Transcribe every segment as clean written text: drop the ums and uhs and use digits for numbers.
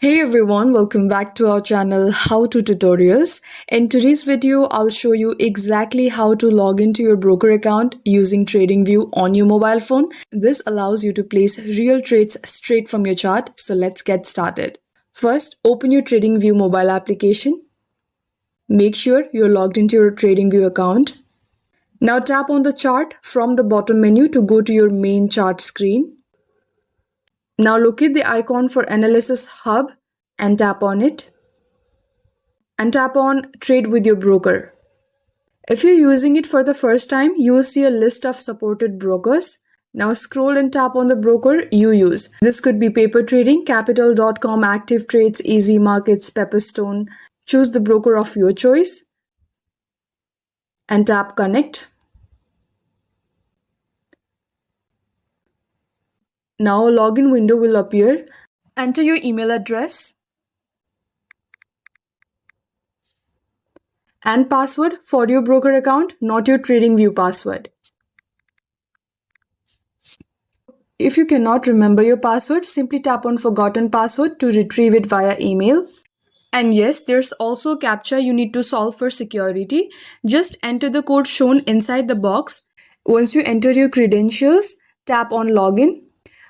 Hey everyone, welcome back to our channel How to Tutorials. In today's video, I'll show you exactly how to log into your broker account using TradingView on your mobile phone. This allows you to place real trades straight from your chart. So let's get started. First, open your TradingView mobile application. Make sure you're logged into your TradingView account. Now tap on the chart from the bottom menu to go to your main chart screen. Now locate the icon for Analysis Hub and tap on it. And tap on Trade with your broker. If you're using it for the first time, you will see a list of supported brokers. Now scroll and tap on the broker you use. This could be Paper Trading, Capital.com, Active Trades, Easy Markets, Pepperstone. Choose the broker of your choice and tap Connect. Now a login window will appear. Enter your email address and password for your broker account, not your TradingView password. If you cannot remember your password, simply tap on Forgotten Password to retrieve it via email. And yes, there's also a CAPTCHA you need to solve for security. Just enter the code shown inside the box. Once you enter your credentials, tap on Login.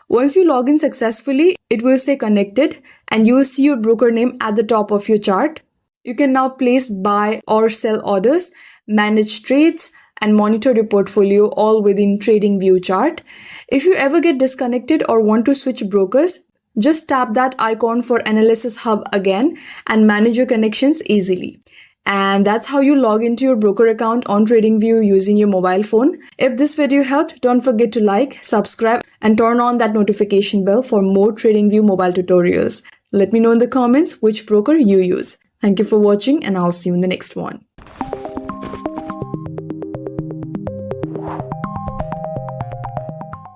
Once you log in successfully, it will say connected and you will see your broker name at the top of your chart. You can now place buy or sell orders, manage trades, and monitor your portfolio all within TradingView chart. If you ever get disconnected or want to switch brokers, just tap that icon for Analysis Hub again and manage your connections easily. And that's how you log into your broker account on TradingView using your mobile phone. If this video helped, don't forget to like, subscribe, and turn on that notification bell for more TradingView mobile tutorials. Let me know in the comments which broker you use. Thank you for watching and I'll see you in the next one.